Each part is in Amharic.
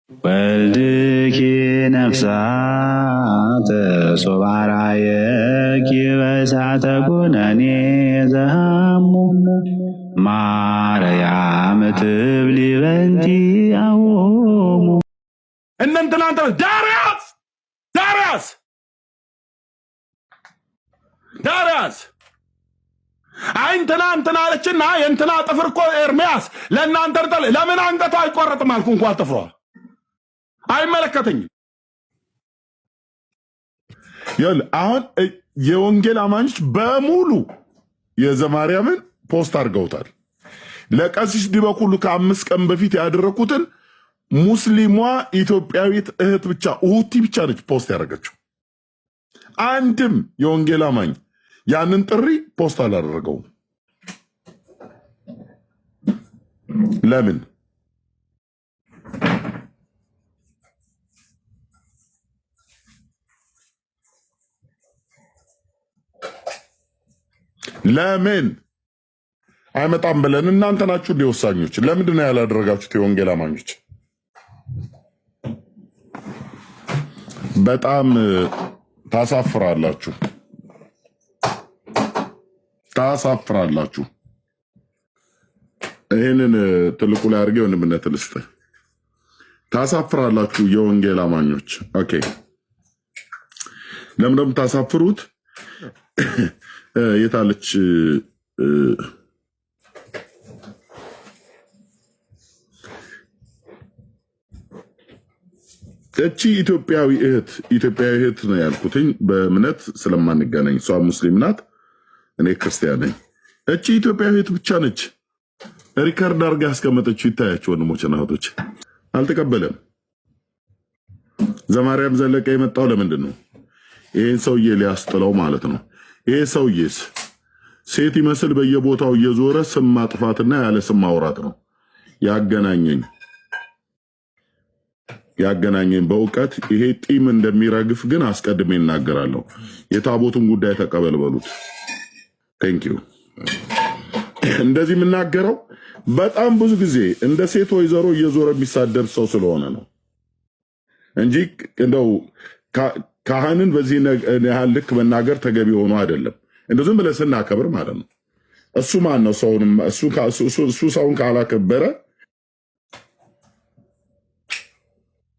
ወልድኪ ነፍሳተ ሶባራየኪ በእሳተ ኩነኔ ዘሃሙ ማርያም ትብሊ በንቲ አዎሙ እነንትናንተ ዳርያስ አይንትና እንትና አለችና የእንትና ጥፍር እኮ ኤርሚያስ ለእናንተ ለምን አንገቷ አይቆረጥም አልኩ። እንኳን ጥፍሯ አይመለከተኝም። አሁን የወንጌል አማኞች በሙሉ የዘማርያምን ፖስት አድርገውታል። ለቀሲስ ዲበኩሉ ከ5 ቀን በፊት ያደረኩትን ሙስሊሟ ኢትዮጵያዊት እህት ብቻ እሁቲ ብቻ ነች ፖስት ያደረገችው። አንድም የወንጌል አማኝ ያንን ጥሪ ፖስት አላደረገውም። ለምን? ለምን አይመጣም ብለን እናንተ ናችሁ ሊወሳኞች። ለምንድን ነው ያላደረጋችሁት? የወንጌል አማኞች በጣም ታሳፍራላችሁ። ይህንን ትልቁ ላይ አድርጌ ወንድምነት ልስጥ። ታሳፍራላችሁ የወንጌል አማኞች። ኦኬ፣ ለምን ነው የምታሳፍሩት? የታለች እቺ ኢትዮጵያዊ እህት ነው ያልኩትኝ በእምነት ስለማንገናኝ። እሷ ሙስሊም ናት፣ እኔ ክርስቲያን ነኝ። እቺ ኢትዮጵያዊ እህት ብቻ ነች ሪከርድ አድርጋ ያስቀመጠችው። ይታያቸው ወንድሞችና እህቶች፣ አልተቀበለም። ዘማርያም ዘለቀ የመጣው ለምንድን ነው? ይሄን ሰውዬ ሊያስጥለው ማለት ነው። ይሄ ሰውዬስ ሴት ይመስል በየቦታው እየዞረ ስም ማጥፋትና ያለ ስም ማውራት ነው ያገናኘኝ በእውቀት። ይሄ ጢም እንደሚረግፍ ግን አስቀድሜ እናገራለሁ። የታቦቱን ጉዳይ ተቀበል በሉት። ቴንኪዩ። እንደዚህ የምናገረው በጣም ብዙ ጊዜ እንደ ሴት ወይዘሮ እየዞረ የሚሳደብ ሰው ስለሆነ ነው እንጂ እንደው ካህንን በዚህ ያህል ልክ መናገር ተገቢ ሆኖ አይደለም። እንደው ዝም ብለን ስናከብር ማለት ነው። እሱ ማን ነው? እሱ ሰውን ካላከበረ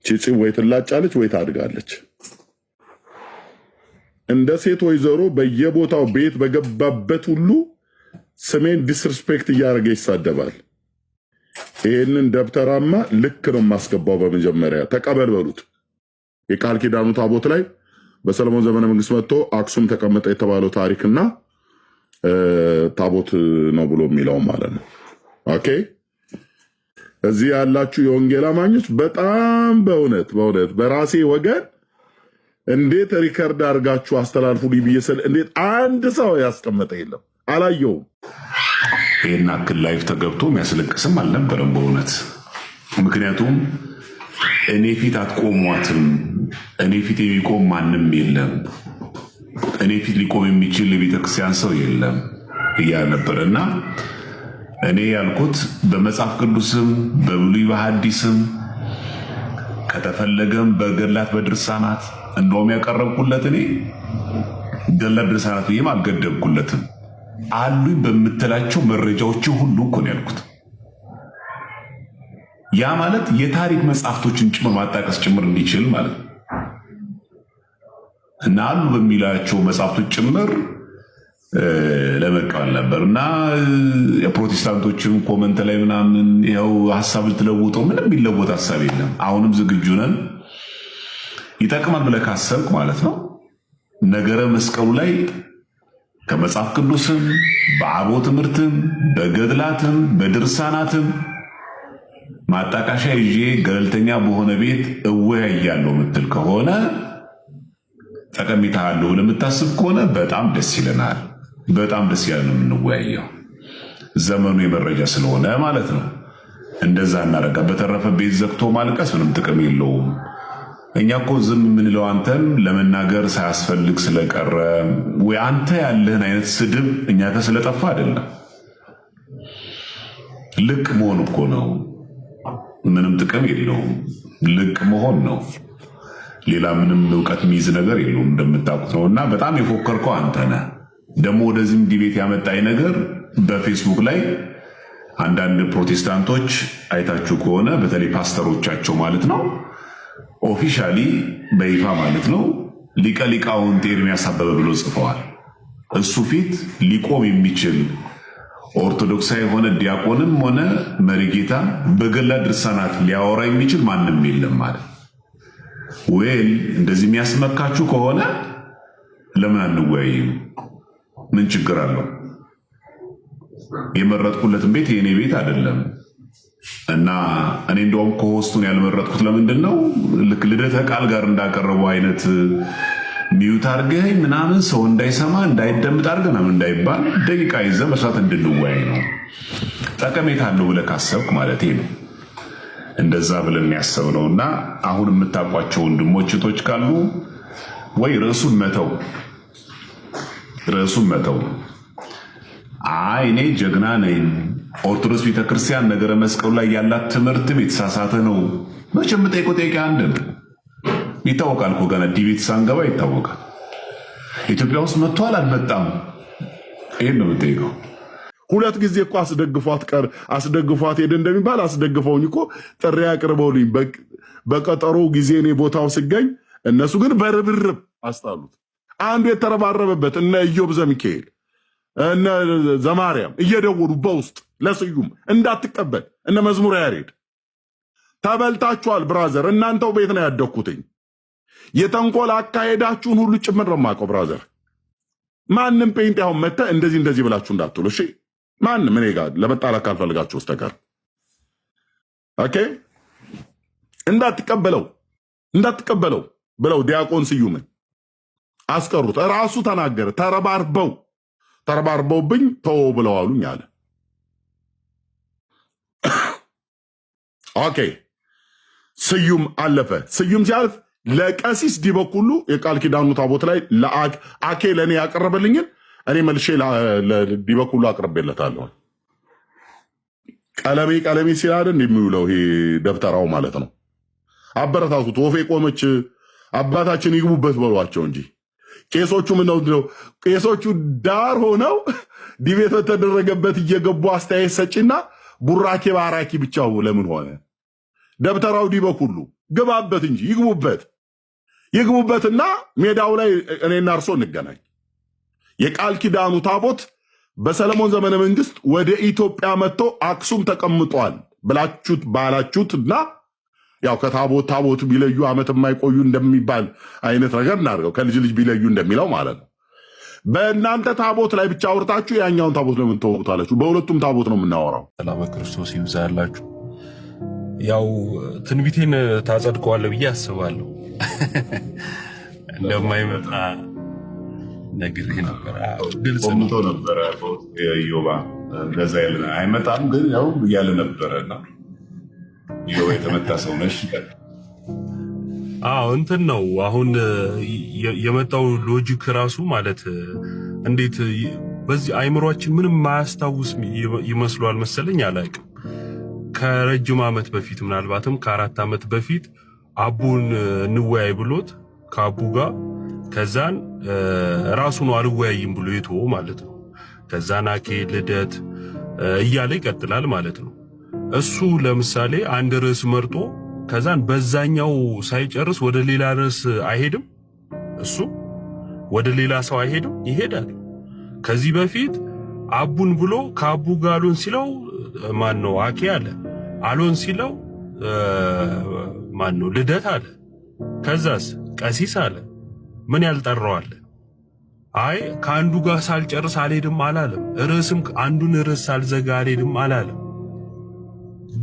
ቺቺ ወይ ትላጫለች ወይ ታድጋለች። እንደ ሴት ወይዘሮ በየቦታው ቤት በገባበት ሁሉ ስሜን ዲስሪስፔክት እያደረገ ይሳደባል። ይህንን ደብተራማ ልክ ነው የማስገባው። በመጀመሪያ ተቀበል በሉት። የቃል ኪዳኑ ታቦት ላይ በሰለሞን ዘመነ መንግስት መጥቶ አክሱም ተቀመጠ የተባለው ታሪክና ታቦት ነው ብሎ የሚለው ማለት ነው። ኦኬ፣ እዚህ ያላችሁ የወንጌል አማኞች በጣም በእውነት በራሴ ወገን እንዴት ሪከርድ አድርጋችሁ አስተላልፉ ብዬ ስል እንዴት አንድ ሰው ያስቀመጠ የለም፣ አላየውም። ይህን አክል ላይፍ ተገብቶ የሚያስለቅስም አልነበረም በእውነት። ምክንያቱም እኔ ፊት አትቆሟትም፣ እኔ ፊት የሚቆም ማንም የለም፣ እኔ ፊት ሊቆም የሚችል የቤተክርስቲያን ሰው የለም እያለ ነበር። እና እኔ ያልኩት በመጽሐፍ ቅዱስም በብሉይ በሐዲስም ከተፈለገም በገድላት በድርሳናት እንደውም ያቀረብኩለት እኔ ገድላት ድርሳናት ብዬም አልገደብኩለትም። አሉኝ በምትላቸው መረጃዎች ሁሉ እኮ ነው ያልኩት። ያ ማለት የታሪክ መጽሐፍቶችን ጭምር ማጣቀስ ጭምር እንዲችል ማለት ነው። እና አሉ በሚላቸው መጽሐፍቶች ጭምር ለመቀበል ነበር። እና የፕሮቴስታንቶችም ኮመንት ላይ ምናምን ያው ሐሳብ ልትለውጠው ምንም የሚለወጥ ሐሳብ የለም። አሁንም ዝግጁ ነን። ይጠቅማል ብለህ ካሰብክ ማለት ነው ነገረ መስቀሉ ላይ ከመጽሐፍ ቅዱስም በአቦ ትምህርትም በገድላትም በድርሳናትም ማጣቃሻ ይዤ ገለልተኛ በሆነ ቤት እወያያለሁ ምትል ከሆነ ጠቀሜታ አለው ለምታስብ ከሆነ በጣም ደስ ይለናል። በጣም ደስ ያለ የምንወያየው ዘመኑ የመረጃ ስለሆነ ማለት ነው። እንደዛ እናረጋ። በተረፈ ቤት ዘግቶ ማልቀስ ምንም ጥቅም የለውም። እኛ እኮ ዝም የምንለው አንተን ለመናገር ሳያስፈልግ ስለቀረ ወይ አንተ ያለህን አይነት ስድብ እኛ ስለጠፋ አይደለም። ልቅ መሆን እኮ ነው። ምንም ጥቅም የለውም። ልቅ መሆን ነው። ሌላ ምንም እውቀት የሚይዝ ነገር የለውም እንደምታውቁት ነውና በጣም የፎከርከው አንተ ነህ። ደግሞ ወደዚህም ዲቤት ያመጣኝ ነገር በፌስቡክ ላይ አንዳንድ ፕሮቴስታንቶች አይታችሁ ከሆነ በተለይ ፓስተሮቻቸው ማለት ነው ኦፊሻሊ በይፋ ማለት ነው ሊቀ ሊቃውንት ኤርምያስ አበበ ብሎ ጽፈዋል። እሱ ፊት ሊቆም የሚችል ኦርቶዶክሳዊ የሆነ ዲያቆንም ሆነ መሪጌታ በገላ ድርሳናት ሊያወራ የሚችል ማንም የለም ማለት ወይል እንደዚህ የሚያስመካችሁ ከሆነ ለምን አንወያይም? ምን ችግር አለው? የመረጥኩለትን ቤት የኔ ቤት አይደለም እና እኔ እንደውም ከሆስቱን ያልመረጥኩት ለምንድን ነው? ልክ ልደተ ቃል ጋር እንዳቀረበው አይነት ሚዩት አድርገኝ ምናምን ሰው እንዳይሰማ እንዳይደምጥ አድርገህ ምናምን እንዳይባል ደቂቃ ይዘህ በሰዓት እንድንወያይ ነው። ጠቀሜታ አለው ብለህ ካሰብክ ማለት ነው። እንደዛ ብለን ያሰብነውና አሁን የምታውቋቸው ወንድሞች እህቶች ካሉ ወይ ርዕሱን መተው አይ እኔ ጀግና ነኝ ኦርቶዶክስ ቤተክርስቲያን ነገረ መስቀሉ ላይ ያላት ትምህርትም የተሳሳተ ነው መቼም ጠይቆ ጠይቄ አንድ ይታወቃል እኮ ገና ዲቤት ሳንገባ ይታወቃል። ኢትዮጵያ ውስጥ መጥቷል አልመጣም ይሄን ነው የምጠይቀው። ሁለት ጊዜ እኮ አስደግፏት ሄደ እንደሚባል አስደግፈውኝ እኮ ጥሪ አቅርበውልኝ በቀጠሮ ጊዜ እኔ ቦታው ስገኝ እነሱ ግን በርብርብ አስጣሉት። አንዱ የተረባረበበት እነ ኢዮብ ዘሚካኤል እነ ዘማርያም እየደወሉ በውስጥ ለስዩም እንዳትቀበል እነ መዝሙር ያሬድ ተበልታችኋል ብራዘር። እናንተው ቤት ነው ያደኩትኝ። የተንኮል አካሄዳችሁን ሁሉ ጭምር ነው የማውቀው ብራዘር። ማንም ጴንጤ አሁን መተ እንደዚህ ብላችሁ እንዳትሉ እሺ። ማንም እኔ ጋር ለመጣላት ካልፈልጋችሁ በስተቀር ኦኬ። እንዳትቀበለው ብለው ዲያቆን ስዩምን አስቀሩት። ራሱ ተናገረ። ተረባርበውብኝ ተው ብለው አሉኝ አለ። ኦኬ ስዩም አለፈ። ስዩም ሲያልፍ ለቀሲስ ዲበኩሉ የቃል ኪዳኑ ታቦት ላይ አኬ ለእኔ ያቀረበልኝን እኔ መልሼ ዲበኩሉ አቅርቤለታለሁ። ቀለሜ ሲላደ እንደሚውለው ይሄ ደብተራው ማለት ነው። አበረታቱት። ወፌ ቆመች አባታችን ይግቡበት በሏቸው እንጂ ቄሶቹ ምነው ቄሶቹ ዳር ሆነው ዲቤት በተደረገበት እየገቡ አስተያየት ሰጪና ቡራኬ ባራኪ ብቻው ለምን ሆነ? ደብተራው ዲበኩሉ ግባበት እንጂ ይግቡበትና ሜዳው ላይ እኔና እርሶ እንገናኝ። የቃል ኪዳኑ ታቦት በሰለሞን ዘመነ መንግስት ወደ ኢትዮጵያ መጥቶ አክሱም ተቀምጧል ባላችሁትና ያው ከታቦት ቢለዩ ዓመት የማይቆዩ እንደሚባል አይነት ነገር እናድርገው። ከልጅ ልጅ ቢለዩ እንደሚለው ማለት ነው። በእናንተ ታቦት ላይ ብቻ አውርታችሁ ያኛውን ታቦት ለምን ተወቁታላችሁ? በሁለቱም ታቦት ነው የምናወራው። ሰላም ክርስቶስ ይብዛላችሁ። ያው ትንቢቴን ታጸድቀዋለህ ብዬ አስባለሁ። እንደማይመጣ ነግሬህ ነበር። ግልጽ ነበረ ዮባ እንደዛ ያለ አይመጣም ግን ያው እያለ ነበረና ይኸው የተመታ ሰው ነሽ። እንትን ነው አሁን የመጣው ሎጂክ ራሱ ማለት እንዴት በዚህ አይምሯችን ምንም ማያስታውስ ይመስሏል መሰለኝ አላውቅም። ከረጅም ዓመት በፊት ምናልባትም ከ4 ዓመት በፊት አቡን እንወያይ ብሎት ከአቡ ጋር ከዛን ራሱ ነው አልወያይም ብሎ የተወው ማለት ነው። ከዛን አኬ ልደት እያለ ይቀጥላል ማለት ነው። እሱ ለምሳሌ አንድ ርዕስ መርጦ ከዛን በዛኛው ሳይጨርስ ወደ ሌላ ርዕስ አይሄድም። እሱ ወደ ሌላ ሰው አይሄድም፣ ይሄዳል። ከዚህ በፊት አቡን ብሎ ከአቡ ጋር አሎን ሲለው ማን ነው አኬ አለ። አሎን ሲለው ማን ነው ልደት አለ። ከዛስ ቀሲስ አለ። ምን ያልጠራዋል? አይ ከአንዱ ጋር ሳልጨርስ አልሄድም አላለም። ርዕስም አንዱን ርዕስ ሳልዘጋ አልሄድም አላለም።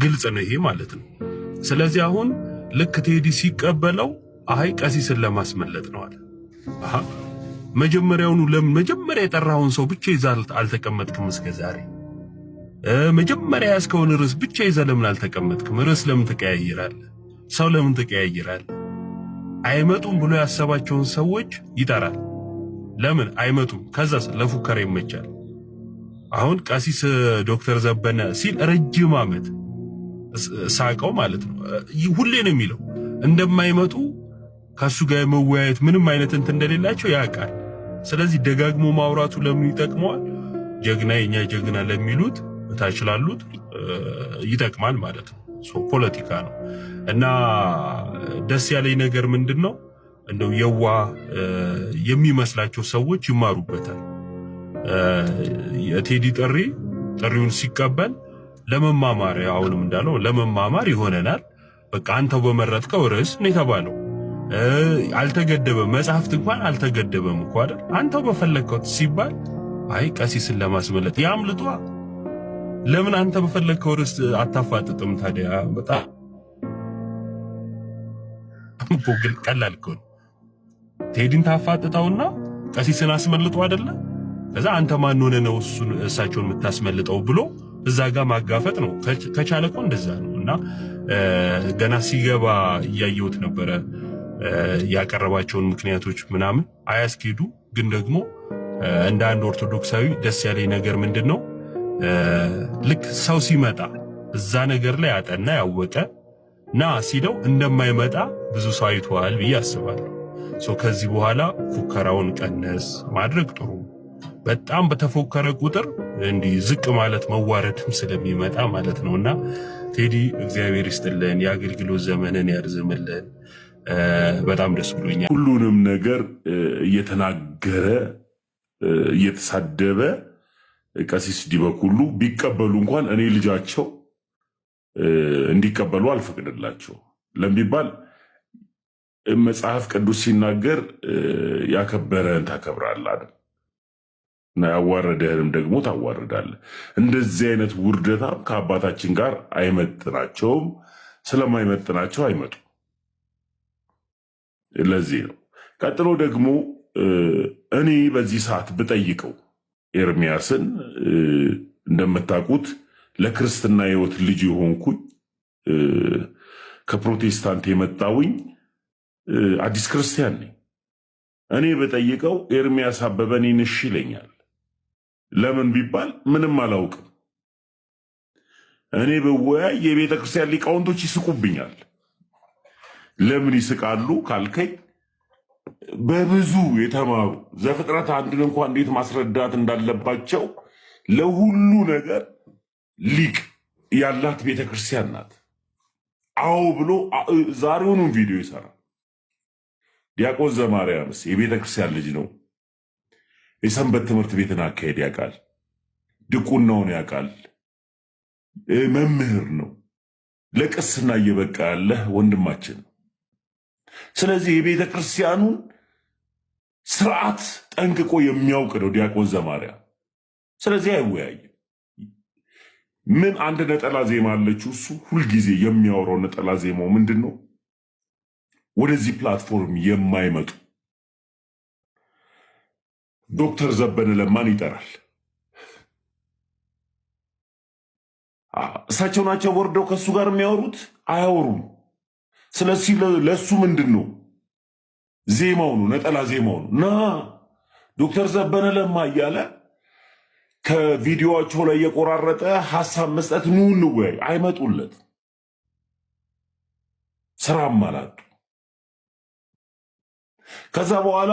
ግልጽ ነው ይሄ ማለት ነው። ስለዚህ አሁን ልክ ቴዲ ሲቀበለው አይ ቀሲስን ለማስመለጥ ነው አለ። መጀመሪያውኑ ለመጀመሪያ የጠራውን ሰው ብቻ ይዛል አልተቀመጥክም እስከ ዛሬ? መጀመሪያ ያስከውን ርዕስ ብቻ ይዘህ ለምን አልተቀመጥክም? ርዕስ ለምን ትቀያይራለህ? ሰው ለምን ትቀያይራለህ? አይመጡም ብሎ ያሰባቸውን ሰዎች ይጠራል። ለምን አይመጡም? ከዛስ ለፉከራ ይመቻል። አሁን ቀሲስ ዶክተር ዘበነ ሲል ረጅም ዓመት ሳቀው ማለት ነው። ሁሌ ነው የሚለው እንደማይመጡ ከሱ ጋር መወያየት ምንም አይነት እንትን እንደሌላቸው ያውቃል። ስለዚህ ደጋግሞ ማውራቱ ለምን ይጠቅመዋል? ጀግና የኛ ጀግና ለሚሉት እታች ላሉት ይጠቅማል ማለት ነው። ፖለቲካ ነው እና ደስ ያለኝ ነገር ምንድነው እንደው የዋ የሚመስላቸው ሰዎች ይማሩበታል። የቴዲ ጥሪውን ሲቀበል ለመማማር አሁንም እንዳለው ለመማማር ይሆነናል። በቃ አንተው በመረጥከው ርዕስ ነው የተባለው። አልተገደበም፣ መጽሐፍት እንኳን አልተገደበም እኮ አይደል? አንተው በፈለግከው ሲባል አይ ቀሲስን ለማስመለጥ ያምልጧ። ለምን አንተ በፈለግከው ርዕስ አታፋጥጥም ታዲያ? በጣም ቦግል ቀላል እኮ ነው። ቴዲን ታፋጥጣውና ቀሲስን አስመልጦ አይደለ? ከዛ አንተ ማን ሆነ ነው እሳቸውን የምታስመልጠው ብሎ እዛ ጋር ማጋፈጥ ነው። ከቻለ እኮ እንደዛ ነው። እና ገና ሲገባ እያየሁት ነበረ ያቀረባቸውን ምክንያቶች ምናምን አያስኬዱ። ግን ደግሞ እንደ አንድ ኦርቶዶክሳዊ ደስ ያለኝ ነገር ምንድነው ልክ ሰው ሲመጣ እዛ ነገር ላይ አጠና ያወቀ ና ሲለው እንደማይመጣ ብዙ ሰው አይቷል ብዬ አስባለሁ። ከዚህ በኋላ ፉከራውን ቀነስ ማድረግ ጥሩ። በጣም በተፎከረ ቁጥር እንዲህ ዝቅ ማለት መዋረድም ስለሚመጣ ማለት ነውና ቴዲ እግዚአብሔር ይስጥልን፣ የአገልግሎት ዘመንን ያርዝምልን። በጣም ደስ ብሎኛል። ሁሉንም ነገር እየተናገረ እየተሳደበ ቀሲስ ዲበኩሉ ቢቀበሉ እንኳን እኔ ልጃቸው እንዲቀበሉ አልፈቅድላቸው ለሚባል መጽሐፍ ቅዱስ ሲናገር ያከበረን ታከብራለህ አይደል? እና ያዋረደህንም ደግሞ ታዋርዳለህ። እንደዚህ አይነት ውርደታ ከአባታችን ጋር አይመጥናቸውም። ስለማይመጥናቸው አይመጡም። ለዚህ ነው። ቀጥሎ ደግሞ እኔ በዚህ ሰዓት ብጠይቀው ኤርሚያስን እንደምታውቁት ለክርስትና ሕይወት ልጅ የሆንኩኝ ከፕሮቴስታንት የመጣውኝ አዲስ ክርስቲያን ነኝ። እኔ በጠይቀው ኤርሚያስ አበበ እኔን እሺ ይለኛል። ለምን ቢባል ምንም አላውቅም። እኔ በወያይ የቤተ ክርስቲያን ሊቃውንቶች ይስቁብኛል። ለምን ይስቃሉ ካልከኝ በብዙ የተማሩ ዘፍጥረት አንድን እንኳን እንዴት ማስረዳት እንዳለባቸው ለሁሉ ነገር ሊቅ ያላት ቤተ ክርስቲያን ናት። አዎ ብሎ ዛሬውንም ቪዲዮ ይሰራል። ዲያቆን ዘማርያምስ የቤተ ክርስቲያን ልጅ ነው። የሰንበት ትምህርት ቤትን አካሄድ ያውቃል። ድቁናውን ያውቃል። መምህር ነው። ለቅስና እየበቃ ያለ ወንድማችን። ስለዚህ የቤተ ክርስቲያኑን ስርዓት ጠንቅቆ የሚያውቅ ነው ዲያቆን ዘማርያም። ስለዚህ አይወያይም። ምን አንድ ነጠላ ዜማ አለችው። እሱ ሁልጊዜ የሚያወራው ነጠላ ዜማው ምንድን ነው? ወደዚህ ፕላትፎርም የማይመጡ ዶክተር ዘበነ ለማን ይጠራል። እሳቸው ናቸው ወርደው ከሱ ጋር የሚያወሩት። አያወሩም። ስለዚህ ለሱ ምንድን ነው ዜማው ነው፣ ነጠላ ዜማው ነው። ና ዶክተር ዘበነ ለማ እያለ ከቪዲዮቸው ላይ የቆራረጠ ሐሳብ መስጠት ኑ እንወያይ። አይመጡለት። ስራም አላጡ። ከዛ በኋላ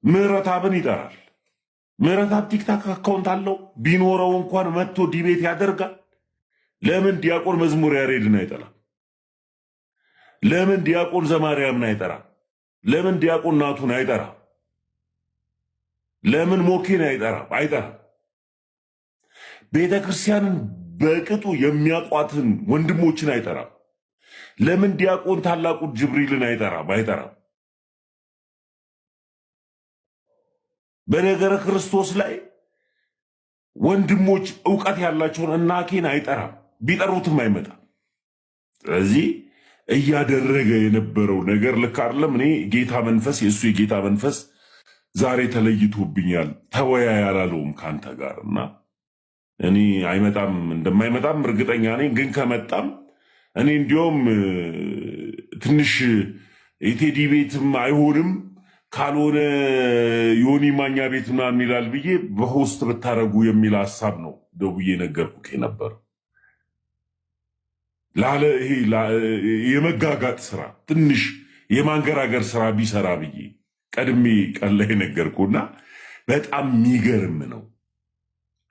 ምህረትአብን ይጠራል። ምህረትአብ ቲክታክ አካውንት አለው። ቢኖረው እንኳን መጥቶ ዲቤት ያደርጋል። ለምን ዲያቆን መዝሙር ያሬድን አይጠራም? ለምን ዲያቆን ዘማርያምን አይጠራም? ለምን ዲያቆን ናቱን አይጠራም? ለምን ሞኬን አይጠራም? ቤተ ክርስቲያንን በቅጡ የሚያቋትን ወንድሞችን አይጠራም? ለምን ዲያቆን ታላቁ ጅብሪልን አይጠራም? በነገረ ክርስቶስ ላይ ወንድሞች ዕውቀት ያላቸውን እናኬን አይጠራም። ቢጠሩትም አይመጣም። ስለዚህ እያደረገ የነበረው ነገር ልክ አይደለም። እኔ ጌታ መንፈስ የእሱ የጌታ መንፈስ ዛሬ ተለይቶብኛል። ተወያይ አላለውም ከአንተ ጋር እና እኔ አይመጣም፣ እንደማይመጣም እርግጠኛ ነኝ። ግን ከመጣም እኔ እንዲያውም ትንሽ የቴዲ ቤትም አይሆንም ካልሆነ ዮኒ ማኛ ቤት ምናምን ይላል ብዬ በሆስት ብታረጉ የሚል ሀሳብ ነው ደውዬ ነገርኩህ ነበር። ላለ ይሄ የመጋጋጥ ስራ ትንሽ የማንገራገር ስራ ቢሰራ ብዬ ቀድሜ ቀን ላይ ነገርኩና በጣም የሚገርም ነው።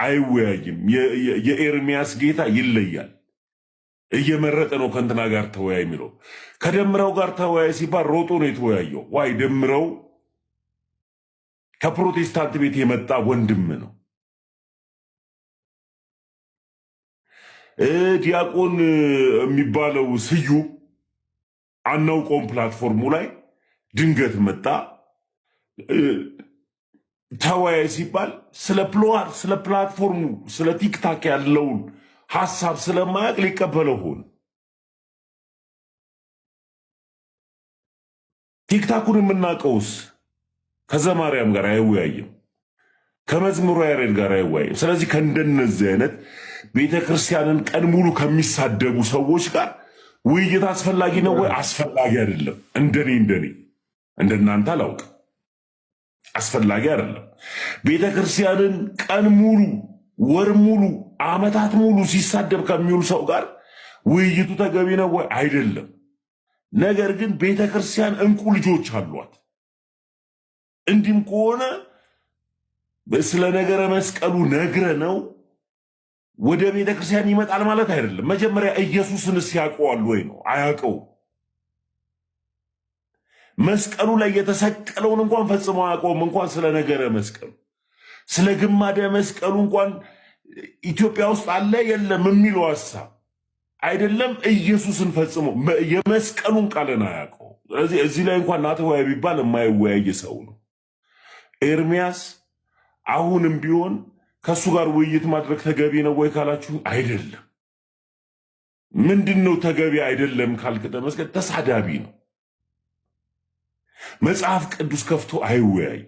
አይወያይም። የኤርሚያስ ጌታ ይለያል። እየመረጠ ነው ከእንትና ጋር ተወያይ የሚለው። ከደምረው ጋር ተወያይ ሲባል ሮጦ ነው የተወያየው። ዋይ ደምረው ከፕሮቴስታንት ቤት የመጣ ወንድም ነው። ዲያቆን የሚባለው ስዩም አናውቀውም ፕላትፎርሙ ላይ ድንገት መጣ። ተወያይ ሲባል ስለ ፕላትፎርሙ ስለ ቲክታክ ያለውን ሐሳብ ስለማያውቅ ሊቀበለው ሆነ። ቲክታኩን የምናውቀውስ ከዘማርያም ጋር አይወያይም፣ ከመዝሙሩ ያሬድ ጋር አይወያይም። ስለዚህ ከእንደነዚህ አይነት ቤተክርስቲያንን ቀን ሙሉ ከሚሳደቡ ሰዎች ጋር ውይይት አስፈላጊ ነው ወይ? አስፈላጊ አይደለም። እንደኔ እንደናንተ አላውቅም። አስፈላጊ አይደለም። ቤተክርስቲያንን ቀን ሙሉ ወር ሙሉ ዓመታት ሙሉ ሲሳደብ ከሚውል ሰው ጋር ውይይቱ ተገቢ ነው ወይ? አይደለም። ነገር ግን ቤተክርስቲያን እንቁ ልጆች አሏት። እንዲህም ከሆነ ስለ ነገረ መስቀሉ ነግረ ነው ወደ ቤተክርስቲያን ይመጣል ማለት አይደለም። መጀመሪያ ኢየሱስንስ ያውቀዋል ወይ ነው? አያውቀው። መስቀሉ ላይ የተሰቀለውን እንኳን ፈጽሞ አያውቀውም። እንኳን ስለ ነገረ መስቀሉ ስለ ግማደ መስቀሉ እንኳን ኢትዮጵያ ውስጥ አለ የለም የሚለው ሐሳብ አይደለም። ኢየሱስን ፈጽሞ የመስቀሉን ቃልን አያውቀው። ስለዚህ እዚህ ላይ እንኳን ናተወያይ ቢባል የማይወያይ ሰው ነው ኤርሚያስ። አሁንም ቢሆን ከሱ ጋር ውይይት ማድረግ ተገቢ ነው ወይ ካላችሁ አይደለም። ምንድነው ተገቢ አይደለም ካልክ ተመስገን ተሳዳቢ ነው። መጽሐፍ ቅዱስ ከፍቶ አይወያይ።